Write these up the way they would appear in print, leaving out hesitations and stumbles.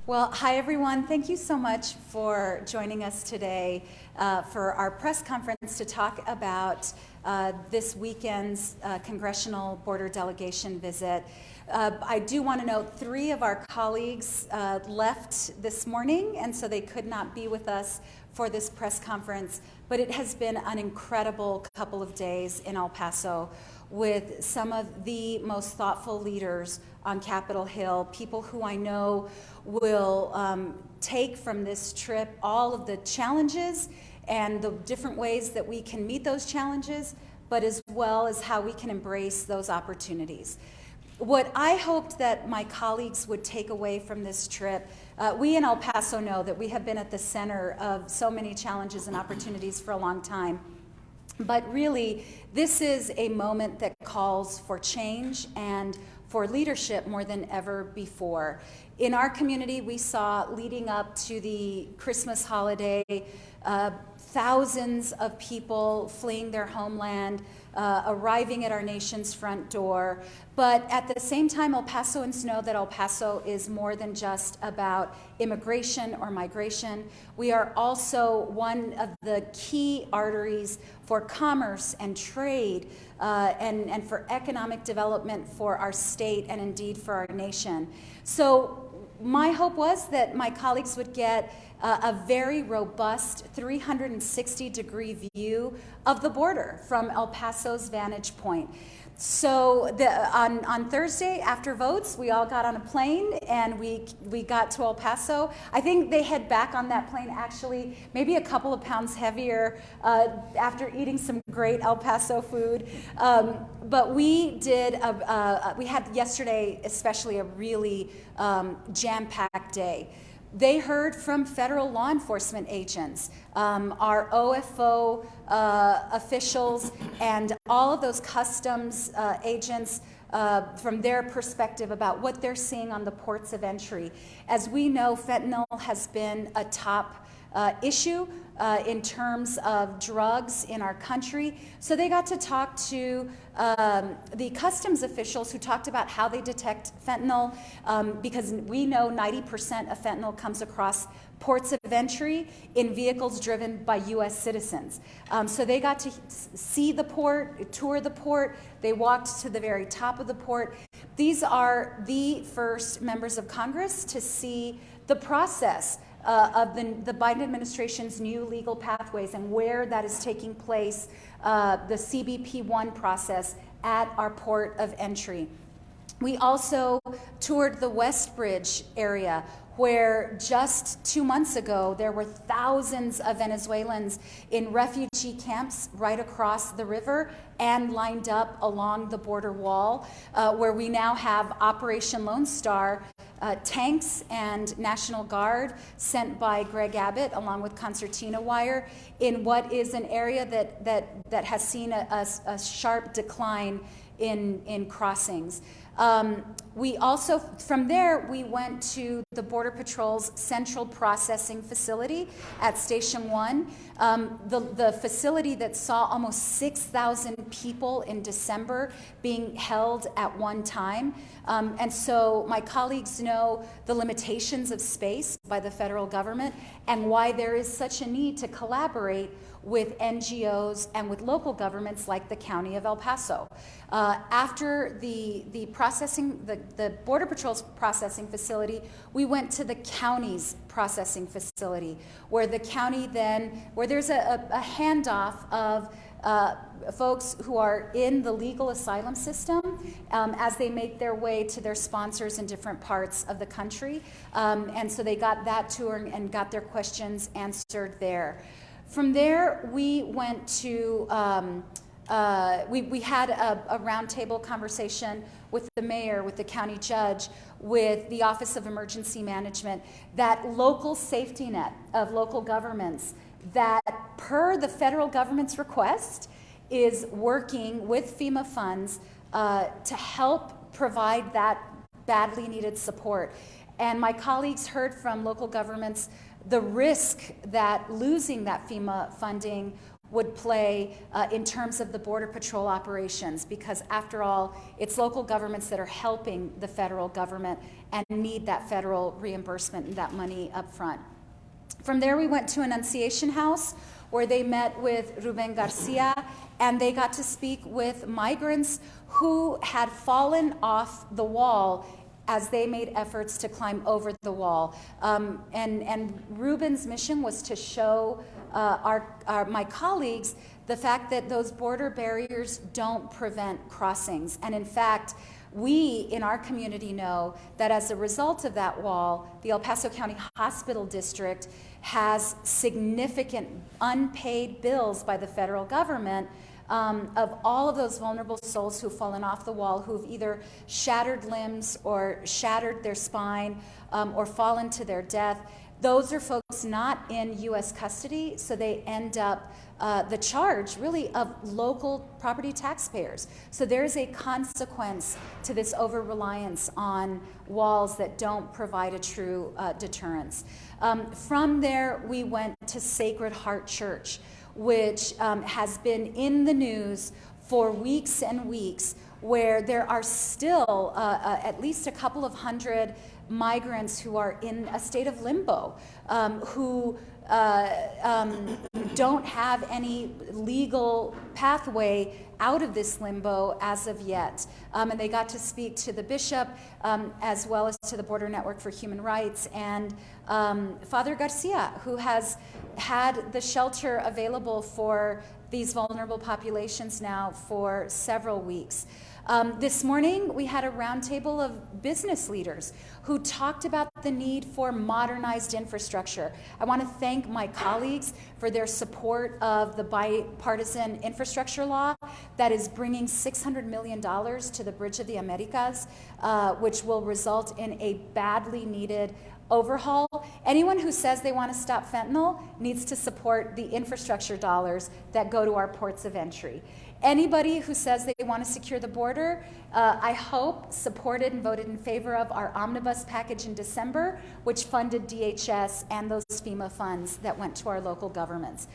Well, hi everyone. Thank you so much for joining us today for our press conference to talk about this weekend's congressional border delegation visit. I do want to note 3 of our colleagues left this morning, and so they could not be with us for this press conference, but it has been an incredible couple of days in El Paso with some of the most thoughtful leaders on Capitol Hill, people who I know will take from this trip all of the challenges and the different ways that we can meet those challenges, but as well as how we can embrace those opportunities. What I hoped that my colleagues would take away from this trip, we in El Paso know that we have been at the center of so many challenges and opportunities for a long time. But really, this is a moment that calls for change and for leadership more than ever before. In our community, we saw leading up to the Christmas holiday, thousands of people fleeing their homeland, arriving at our nation's front door. But at the same time, El Pasoans know that El Paso is more than just about immigration or migration. We are also one of the key arteries for commerce and trade and for economic development for our state and indeed for our nation. So my hope was that my colleagues would get a very robust 360-degree view of the border from El Paso's vantage point. So on Thursday, after votes, we all got on a plane and we got to El Paso. I think they head back on that plane actually maybe a couple of pounds heavier after eating some great El Paso food. But we had yesterday especially a really jam-packed day. They heard from federal law enforcement agents, our OFO officials, and all of those customs agents from their perspective about what they're seeing on the ports of entry. As we know, fentanyl has been a top issue in terms of drugs in our country. So they got to talk to the customs officials who talked about how they detect fentanyl, because we know 90% of fentanyl comes across ports of entry in vehicles driven by U.S. citizens. So they got to see the port, tour the port. They walked to the very top of the port. These are the first members of Congress to see the process of the Biden administration's new legal pathways and where that is taking place, the CBP-1 process at our port of entry. We also toured the West Bridge area, where just 2 months ago there were thousands of Venezuelans in refugee camps right across the river and lined up along the border wall, where we now have Operation Lone Star, tanks and National Guard sent by Greg Abbott along with concertina wire in what is an area that has seen a sharp decline in crossings. We also, from there, we went to the Border Patrol's Central Processing Facility at Station 1, the facility that saw almost 6,000 people in December being held at one time. And so my colleagues know the limitations of space by the federal government and why there is such a need to collaborate with NGOs and with local governments like the County of El Paso. After the Border Patrol's processing facility, we went to the county's processing facility, where the county where there's a handoff of folks who are in the legal asylum system as they make their way to their sponsors in different parts of the country. And so they got that tour and got their questions answered there. From there, we went to, we had a roundtable conversation with the mayor, with the county judge, with the Office of Emergency Management, that local safety net of local governments that, per the federal government's request, is working with FEMA funds to help provide that badly needed support. And my colleagues heard from local governments the risk that losing that FEMA funding would play in terms of the Border Patrol operations, because after all, it's local governments that are helping the federal government and need that federal reimbursement and that money up front. From there, we went to Annunciation House, where they met with Ruben Garcia, and they got to speak with migrants who had fallen off the wall as they made efforts to climb over the wall. And Ruben's mission was to show my colleagues the fact that those border barriers don't prevent crossings. And in fact, we in our community know that as a result of that wall, the El Paso County Hospital District has significant unpaid bills by the federal government of all of those vulnerable souls who've fallen off the wall, who've either shattered limbs or shattered their spine or fallen to their death. Those are folks not in U.S. custody, so they end up the charge really of local property taxpayers. So there's a consequence to this over-reliance on walls that don't provide a true deterrence. From there, we went to Sacred Heart Church, which has been in the news for weeks and weeks, where there are still at least a couple of hundred migrants who are in a state of limbo, who don't have any legal pathway out of this limbo as of yet. And they got to speak to the bishop as well as to the Border Network for Human Rights and Father Garcia, who has had the shelter available for these vulnerable populations now for several weeks. This morning, we had a roundtable of business leaders who talked about the need for modernized infrastructure. I want to thank my colleagues for their support of the bipartisan infrastructure law that is bringing $600 million to the Bridge of the Americas, which will result in a badly needed overhaul. Anyone who says they want to stop fentanyl needs to support the infrastructure dollars that go to our ports of entry. Anybody who says they want to secure the border, I hope supported and voted in favor of our omnibus package in December, which funded DHS and those FEMA funds that went to our local governments.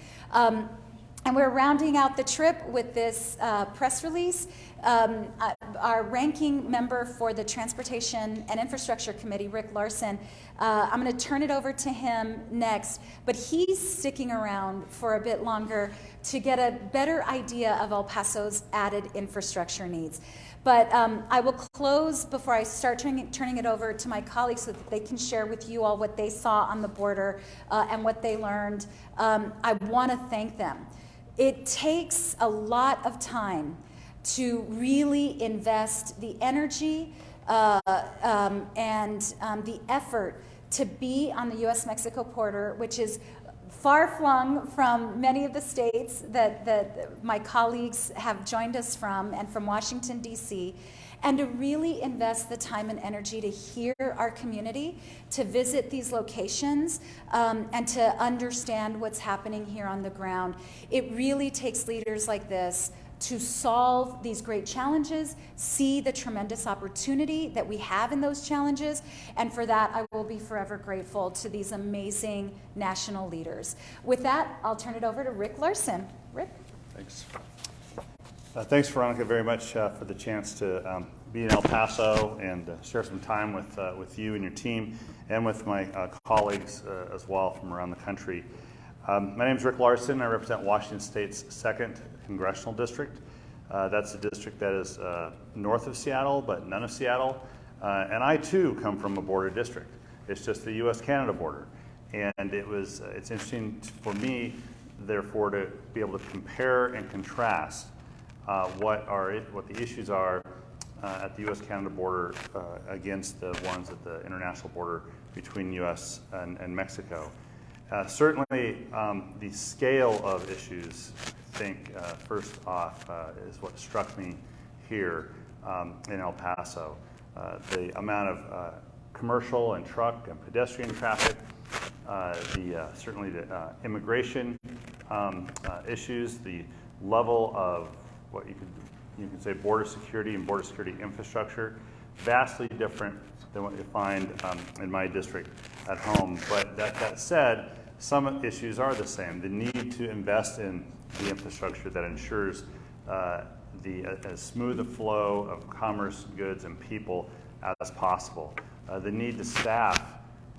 And we're rounding out the trip with this press release. Our ranking member for the Transportation and Infrastructure Committee, Rick Larson, I'm going to turn it over to him next, but he's sticking around for a bit longer to get a better idea of El Paso's added infrastructure needs. But I will close before I start turning it over to my colleagues so that they can share with you all what they saw on the border and what they learned. I want to thank them. It takes a lot of time to really invest the energy and the effort to be on the U.S.-Mexico border, which is far-flung from many of the states that my colleagues have joined us from, and from Washington, D.C., and to really invest the time and energy to hear our community, to visit these locations, and to understand what's happening here on the ground. It really takes leaders like this to solve these great challenges, see the tremendous opportunity that we have in those challenges, and for that I will be forever grateful to these amazing national leaders. With that, I'll turn it over to Rick Larson. Rick? Thanks. Thanks, Veronica, very much for the chance to be in El Paso and share some time with you and your team, and with my colleagues as well from around the country. My name is Rick Larson. I represent Washington State's 2nd Congressional District. That's a district that is north of Seattle, but none of Seattle. And I, too, come from a border district. It's just the U.S.-Canada border. And it's interesting for me, therefore, to be able to compare and contrast what the issues are at the U.S.-Canada border against the ones at the international border between U.S. and Mexico. Certainly, the scale of issues, I think, first off, is what struck me here in El Paso. The amount of commercial and truck and pedestrian traffic, certainly the immigration issues, the level of what you could say border security and border security infrastructure, vastly different than what you find in my district at home. But that said, some issues are the same. The need to invest in the infrastructure that ensures as smooth a flow of commerce, goods, and people as possible. The need to staff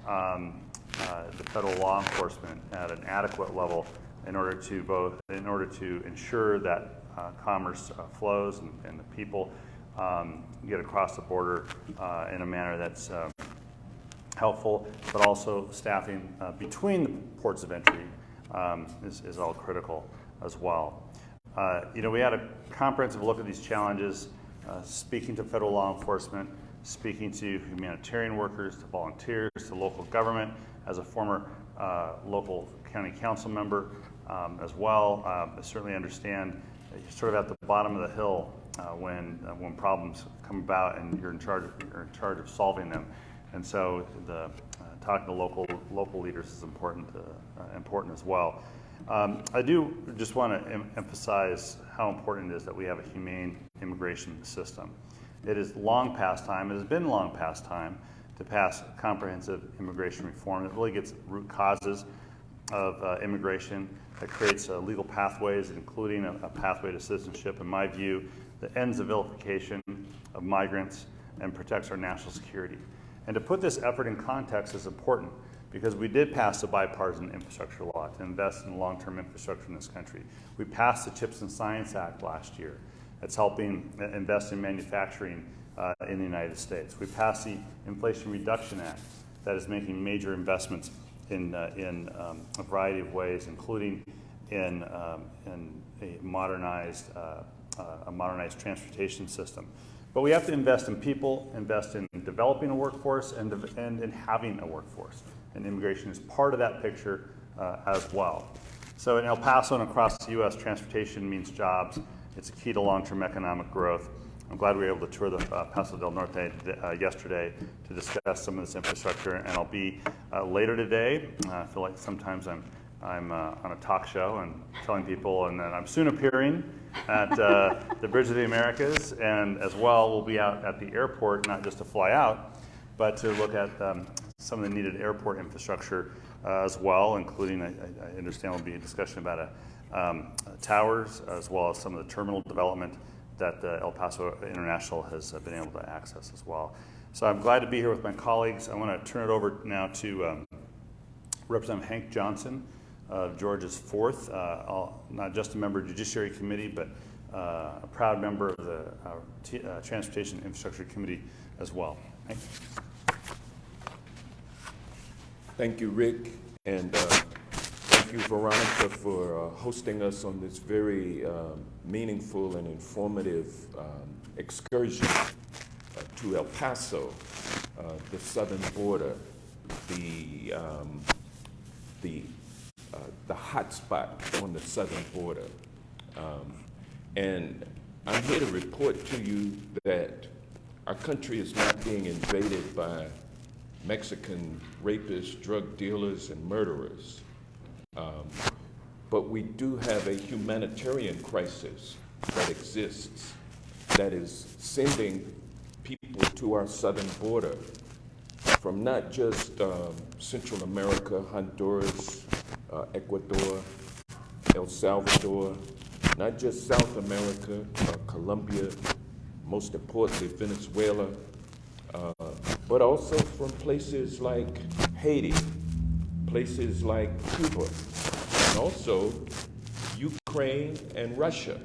the federal law enforcement at an adequate level in order to ensure that commerce flows and the people get across the border in a manner that's helpful, but also staffing between the ports of entry is all critical as well. We had a comprehensive look at these challenges, speaking to federal law enforcement, speaking to humanitarian workers, to volunteers, to local government. As a former local county council member as well, I certainly understand you're sort of at the bottom of the hill when problems come about, and you're in charge of solving them. And so talking to local leaders is important as well. I do just want to emphasize how important it is that we have a humane immigration system. It is long past time, it has been long past time to pass comprehensive immigration reform that really gets at root causes of immigration, that creates legal pathways, including a pathway to citizenship, in my view, that ends the vilification of migrants and protects our national security. And to put this effort in context is important, because we did pass a bipartisan infrastructure law to invest in long-term infrastructure in this country. We passed the CHIPS and Science Act last year. That's helping invest in manufacturing in the United States. We passed the Inflation Reduction Act that is making major investments in a variety of ways, including in a modernized transportation system. But we have to invest in people, invest in developing a workforce, and in having a workforce. And immigration is part of that picture as well. So in El Paso and across the U.S., transportation means jobs. It's a key to long-term economic growth. I'm glad we were able to tour the Paso del Norte yesterday to discuss some of this infrastructure, and I'll be later today. I feel like sometimes I'm on a talk show and telling people, and then I'm soon appearing at the Bridge of the Americas, and as well we'll be out at the airport, not just to fly out, but to look at some of the needed airport infrastructure as well, including, I understand there'll be a discussion about towers, as well as some of the terminal development that El Paso International has been able to access as well. So I'm glad to be here with my colleagues. I want to turn it over now to Representative Hank Johnson of Georgia's 4th, not just a member of the Judiciary Committee, but a proud member of the Transportation Infrastructure Committee as well. Hank? Thank you, Rick, and thank you, Veronica, for hosting us on this very meaningful and informative excursion to El Paso, the southern border, the hot spot on the southern border. And I'm here to report to you that our country is not being invaded by Mexican rapists, drug dealers, and murderers. But we do have a humanitarian crisis that exists that is sending people to our southern border from not just Central America, Honduras, Ecuador, El Salvador, not just South America, Colombia, most importantly Venezuela, but also from places like Haiti, places like Cuba, and also Ukraine and Russia.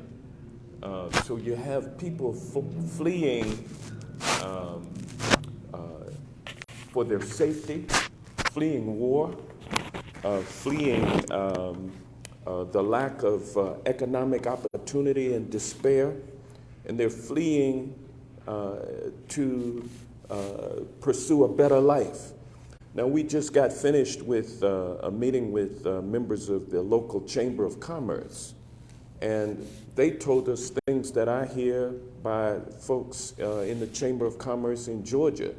So you have people fleeing for their safety, fleeing war, fleeing the lack of economic opportunity and despair, and they're fleeing to pursue a better life. Now, we just got finished with a meeting with members of the local Chamber of Commerce, and they told us things that I hear by folks in the Chamber of Commerce in Georgia,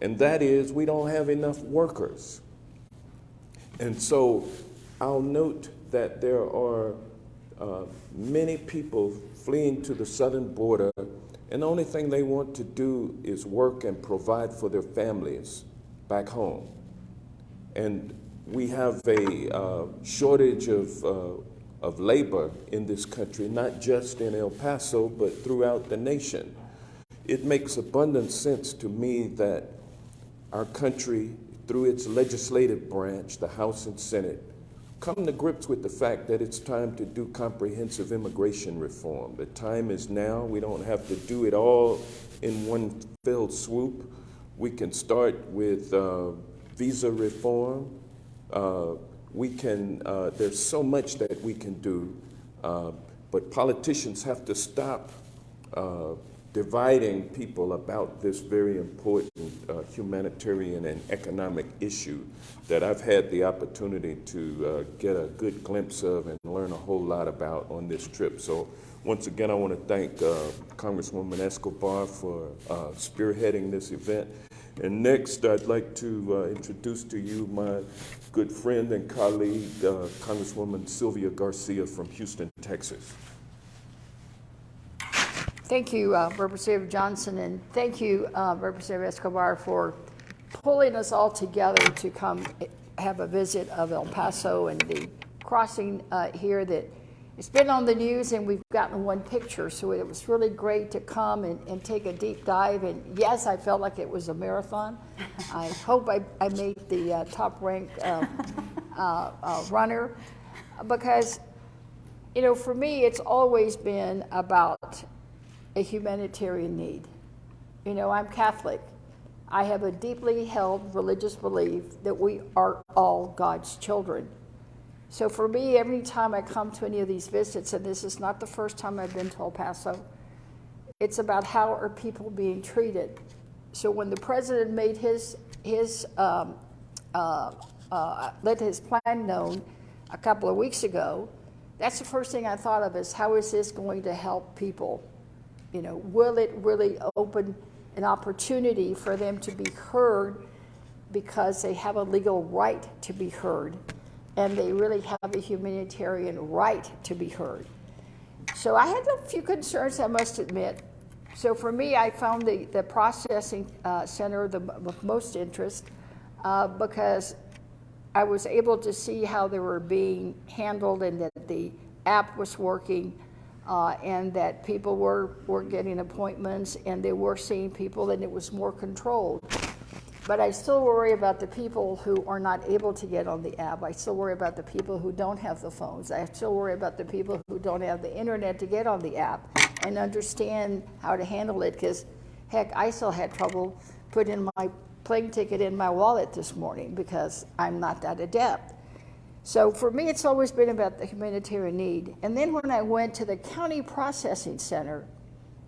and that is we don't have enough workers. And so I'll note that there are many people fleeing to the southern border, and the only thing they want to do is work and provide for their families back home. And we have a shortage of of labor in this country, not just in El Paso, but throughout the nation. It makes abundant sense to me that our country, through its legislative branch, the House and Senate, come to grips with the fact that it's time to do comprehensive immigration reform. The time is now. We don't have to do it all in one fell swoop. We can start with visa reform. There's so much that we can do, but politicians have to stop dividing people about this very important humanitarian and economic issue that I've had the opportunity to get a good glimpse of and learn a whole lot about on this trip. So once again, I want to thank Congresswoman Escobar for spearheading this event. And next, I'd like to introduce to you my good friend and colleague, Congresswoman Sylvia Garcia from Houston, Texas. Thank you, Representative Johnson, and thank you, Representative Escobar, for pulling us all together to come have a visit of El Paso and the crossing here that it's been on the news and we've gotten one picture, so it was really great to come and take a deep dive. And yes, I felt like it was a marathon. I hope I made the top-ranked runner, because, you know, for me, it's always been about a humanitarian need. You know, I'm Catholic. I have a deeply held religious belief that we are all God's children. So for me, every time I come to any of these visits, and this is not the first time I've been to El Paso, it's about how are people being treated. So when the president made let his plan known a couple of weeks ago, that's the first thing I thought of, is how is this going to help people? You know, will it really open an opportunity for them to be heard because they have a legal right to be heard, and they really have a humanitarian right to be heard? So I had a few concerns, I must admit. So for me, I found the processing center of most interest because I was able to see how they were being handled, and that the app was working, and that people were getting appointments and they were seeing people, and it was more controlled. But I still worry about the people who are not able to get on the app. I still worry about the people who don't have the phones. I still worry about the people who don't have the internet to get on the app and understand how to handle it, because heck, I still had trouble putting my plane ticket in my wallet this morning because I'm not that adept. So for me, it's always been about the humanitarian need. And then when I went to the county processing center,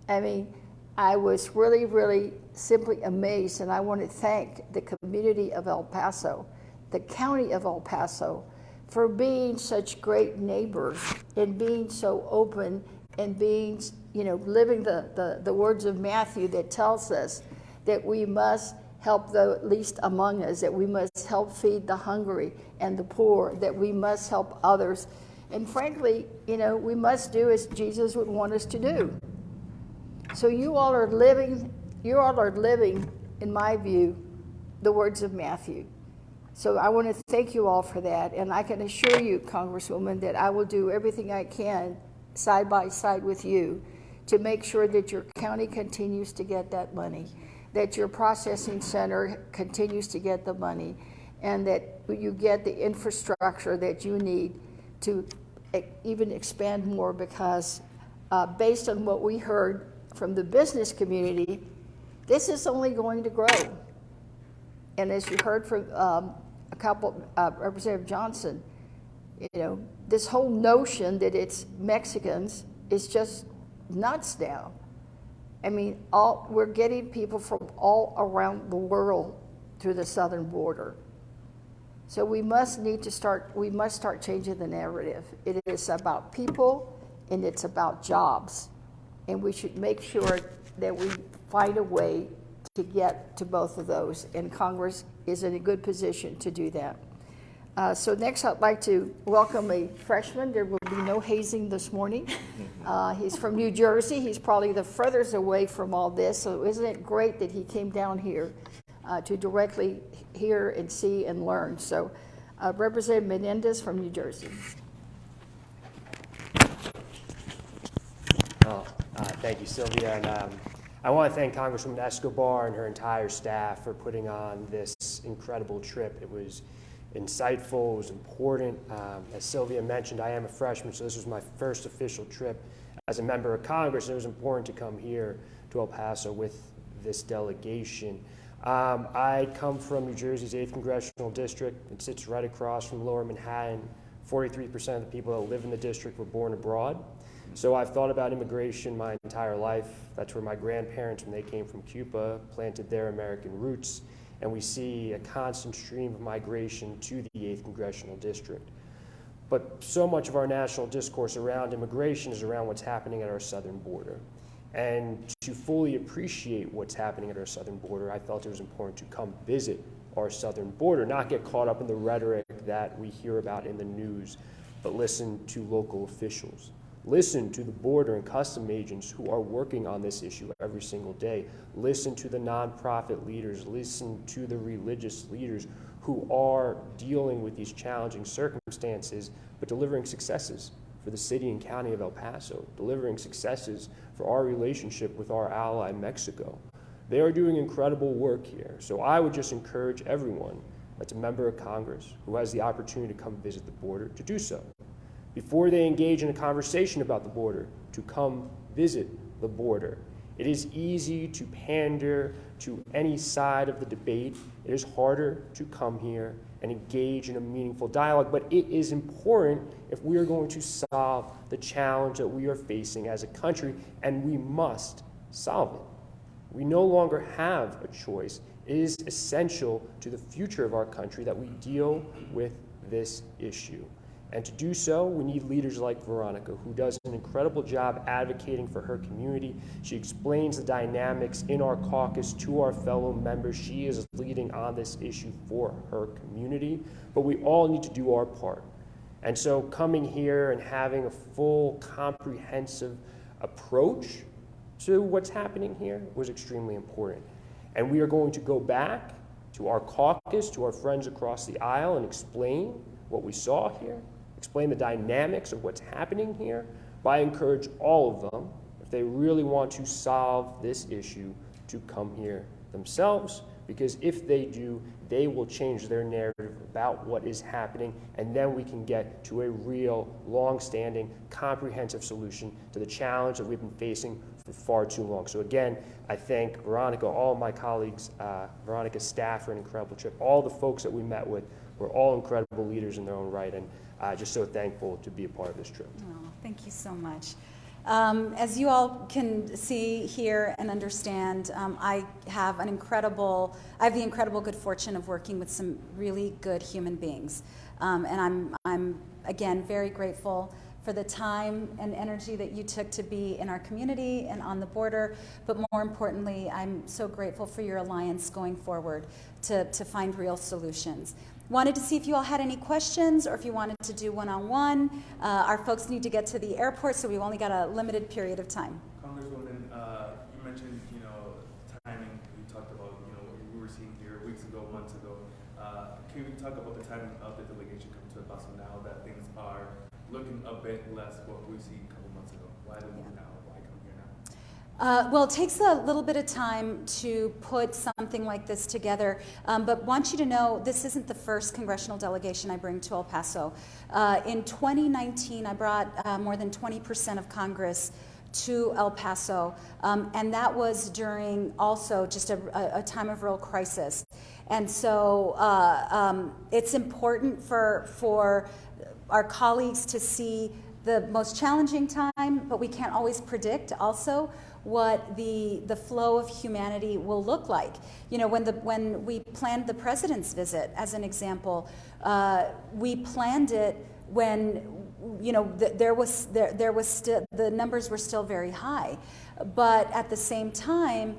I mean, I was really, really simply amazed, and I want to thank the community of El Paso, the county of El Paso, for being such great neighbors and being so open and being, you know, living the words of Matthew that tells us that we must help the least among us, that we must help feed the hungry and the poor, that we must help others. And frankly, you know, we must do as Jesus would want us to do. So you all are living, in my view, the words of Matthew. So I want to thank you all for that. And I can assure you, Congresswoman, that I will do everything I can side by side with you to make sure that your county continues to get that money, that your processing center continues to get the money, and that you get the infrastructure that you need to even expand more, because based on what we heard from the business community, this is only going to grow. And as you heard from Representative Johnson, you know, this whole notion that it's Mexicans is just nuts now. I mean, we're getting people from all around the world through the southern border. So we must start changing the narrative. It is about people and it's about jobs. And we should make sure that we find a way to get to both of those. And Congress is in a good position to do that. So next I'd like to welcome a freshman. There will be no hazing this morning. He's from New Jersey. He's probably the furthest away from all this. So isn't it great that he came down here to directly hear and see and learn. So Representative Menendez from New Jersey. Thank you, Sylvia. And I want to thank Congresswoman Escobar and her entire staff for putting on this incredible trip. It was insightful, it was important. As Sylvia mentioned, I am a freshman, so this was my first official trip as a member of Congress, and it was important to come here to El Paso with this delegation. I come from New Jersey's 8th Congressional District. It sits right across from Lower Manhattan. 43% of the people that live in the district were born abroad. So I've thought about immigration my entire life. That's where my grandparents, when they came from Cuba, planted their American roots. And we see a constant stream of migration to the 8th Congressional District. But so much of our national discourse around immigration is around what's happening at our southern border. And to fully appreciate what's happening at our southern border, I felt it was important to come visit our southern border, not get caught up in the rhetoric that we hear about in the news, but listen to local officials. Listen to the border and custom agents who are working on this issue every single day. Listen to the nonprofit leaders. Listen to the religious leaders who are dealing with these challenging circumstances, but delivering successes for the city and county of El Paso, delivering successes for our relationship with our ally, Mexico. They are doing incredible work here. So I would just encourage everyone that's a member of Congress who has the opportunity to come visit the border to do so. Before they engage in a conversation about the border, to come visit the border. It is easy to pander to any side of the debate. It is harder to come here and engage in a meaningful dialogue, but it is important if we are going to solve the challenge that we are facing as a country, and we must solve it. We no longer have a choice. It is essential to the future of our country that we deal with this issue. And to do so, we need leaders like Veronica, who does an incredible job advocating for her community. She explains the dynamics in our caucus to our fellow members. She is leading on this issue for her community, but we all need to do our part. And so coming here and having a full, comprehensive approach to what's happening here was extremely important. And we are going to go back to our caucus, to our friends across the aisle, and explain what we saw here, explain the dynamics of what's happening here. But I encourage all of them, if they really want to solve this issue, to come here themselves, because if they do, they will change their narrative about what is happening, and then we can get to a real, long-standing, comprehensive solution to the challenge that we've been facing for far too long. So again, I thank Veronica, all of my colleagues, Veronica's staff for an incredible trip. All the folks that we met with were all incredible leaders in their own right, and just so thankful to be a part of this trip. Oh, thank you so much. As you all can see, hear, and understand, I have the incredible good fortune of working with some really good human beings. And I'm again very grateful for the time and energy that you took to be in our community and on the border. But more importantly, I'm so grateful for your alliance going forward to find real solutions. Wanted to see if you all had any questions or if you wanted to do one-on-one. Our folks need to get to the airport, so we've only got a limited period of time. Congresswoman, you mentioned, timing. You talked about, what we were seeing here weeks ago, months ago. Can we talk about the timing of the delegation coming to El Paso now that things are looking a bit less what we see a couple months ago? Why the move now? Why come here now? Well, it takes a little bit of time to put something like this together, but want you to know this isn't the first congressional delegation I bring to El Paso. In 2019, I brought more than 20% of Congress to El Paso, and that was during also just a time of real crisis. And so it's important for our colleagues to see the most challenging time, but we can't always predict also what the flow of humanity will look like. When we planned the president's visit, as an example, we planned it when there was still, the numbers were still very high, but at the same time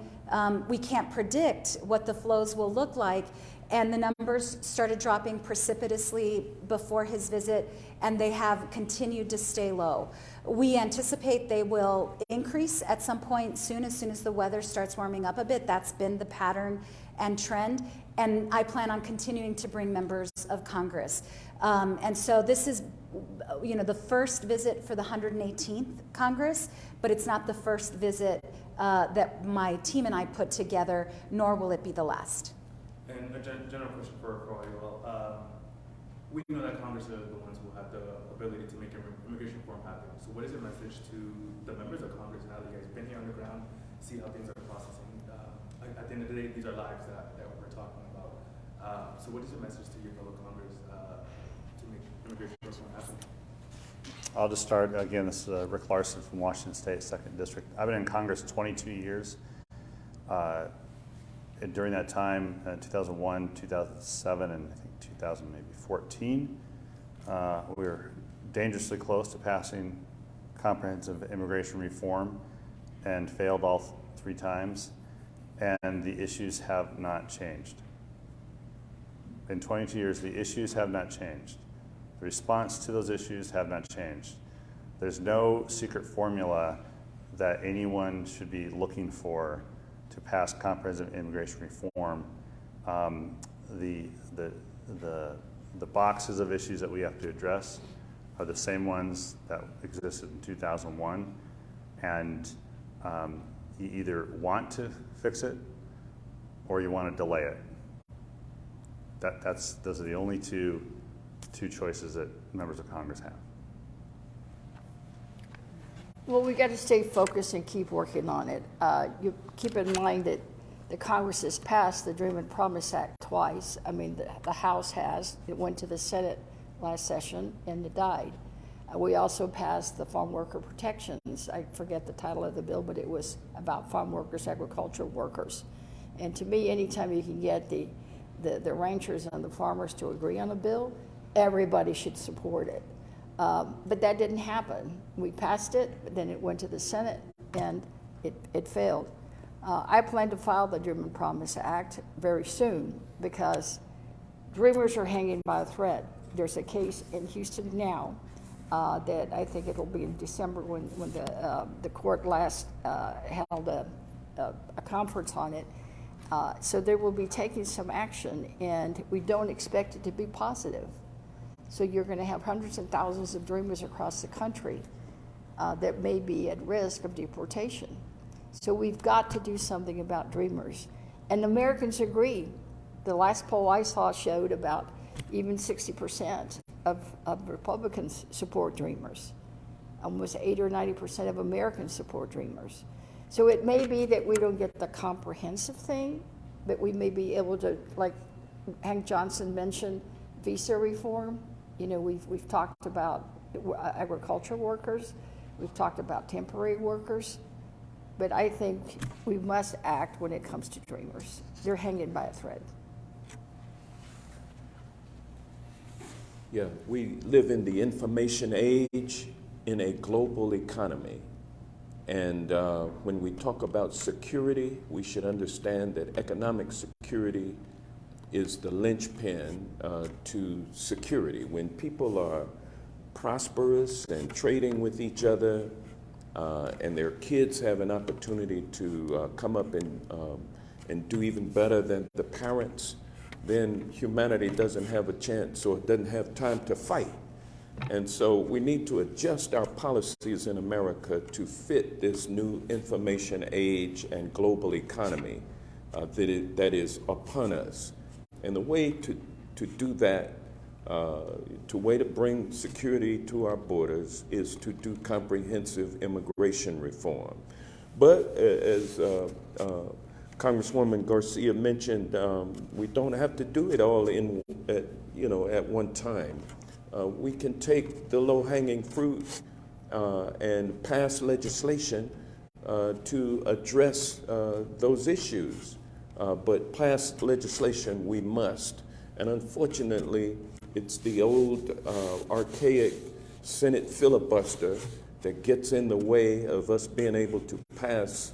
we can't predict what the flows will look like. and the numbers started dropping precipitously before his visit, and they have continued to stay low. We anticipate they will increase at some point soon as the weather starts warming up a bit. That's been the pattern and trend, and I plan on continuing to bring members of Congress. And so this is, the first visit for the 118th Congress, but it's not the first visit that my team and I put together, nor will it be the last. And a general question for all you all. We know that Congress are the ones who have the ability to make immigration reform happen. So what is your message to the members of Congress now that you guys have been here on the ground, see how things are processing? At the end of the day, these are lives that we're talking about. So what is your message to your fellow Congress to make immigration reform happen? I'll just start. Again, this is Rick Larson from Washington State, 2nd District. I've been in Congress 22 years. And during that time, 2001, 2007, and I think 2014, we were dangerously close to passing comprehensive immigration reform and failed all 3 times. And the issues have not changed. In 22 years, the issues have not changed. The response to those issues have not changed. There's no secret formula that anyone should be looking for to pass comprehensive immigration reform. The boxes of issues that we have to address are the same ones that existed in 2001, and you either want to fix it or you want to delay it. Those are the only two choices that members of Congress have. Well, we got to stay focused and keep working on it. You keep in mind that the Congress has passed the Dream and Promise Act twice. I mean, the House has. It went to the Senate last session and it died. We also passed the Farm Worker Protections. I forget the title of the bill, but it was about farm workers, agricultural workers. And to me, anytime you can get the ranchers and the farmers to agree on a bill, everybody should support it. But that didn't happen. We passed it, but then it went to the Senate and it failed. I plan to file the Dream and Promise Act very soon because dreamers are hanging by a thread. There's a case in Houston now that I think it'll be in December when the court last held a conference on it. So they will be taking some action, and we don't expect it to be positive. So you're going to have hundreds and thousands of dreamers across the country that may be at risk of deportation. So we've got to do something about dreamers. And Americans agree. The last poll I saw showed about even 60% of Republicans support dreamers. Almost 80 or 90% of Americans support dreamers. So it may be that we don't get the comprehensive thing, but we may be able to, like Hank Johnson mentioned, visa reform. You know, we've talked about agricultural workers, we've talked about temporary workers, but I think we must act when it comes to dreamers. They're hanging by a thread. Yeah, we live in the information age in a global economy. And when we talk about security, we should understand that economic security is the linchpin to security. When people are prosperous and trading with each other, and their kids have an opportunity to come up and do even better than the parents, then humanity doesn't have a chance or doesn't have time to fight. And so we need to adjust our policies in America to fit this new information age and global economy that is upon us. And the way to do that, way to bring security to our borders is to do comprehensive immigration reform. But as Congresswoman Garcia mentioned, we don't have to do it all at one time. We can take the low-hanging fruit and pass legislation to address those issues. But pass legislation we must. And unfortunately, it's the old archaic Senate filibuster that gets in the way of us being able to pass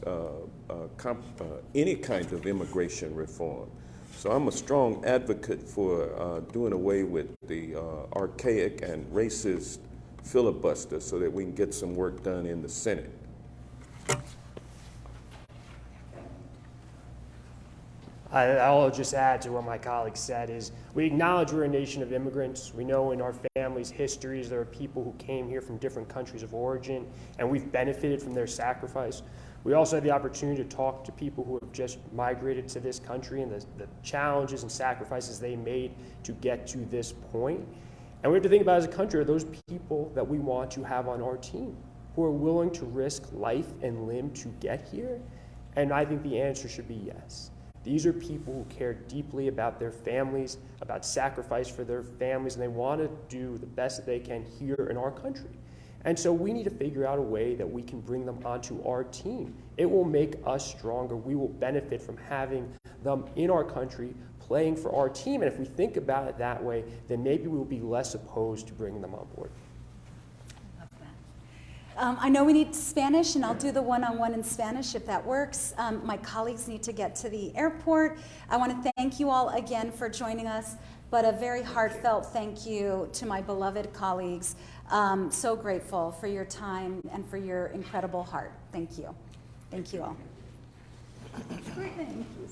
any kind of immigration reform. So I'm a strong advocate for doing away with the archaic and racist filibuster so that we can get some work done in the Senate. I'll just add to what my colleague said is we acknowledge we're a nation of immigrants. We know in our families' histories there are people who came here from different countries of origin, and we've benefited from their sacrifice. We also have the opportunity to talk to people who have just migrated to this country and the challenges and sacrifices they made to get to this point. And we have to think about as a country, are those people that we want to have on our team who are willing to risk life and limb to get here? And I think the answer should be yes. These are people who care deeply about their families, about sacrifice for their families, and they want to do the best that they can here in our country. And so we need to figure out a way that we can bring them onto our team. It will make us stronger. We will benefit from having them in our country playing for our team. And if we think about it that way, then maybe we will be less opposed to bringing them on board. I know we need Spanish, and I'll do the one-on-one in Spanish if that works. My colleagues need to get to the airport. I want to thank you all again for joining us, but a very heartfelt thank you to my beloved colleagues. So grateful for your time and for your incredible heart. Thank you. Thank you all. Great, thank you.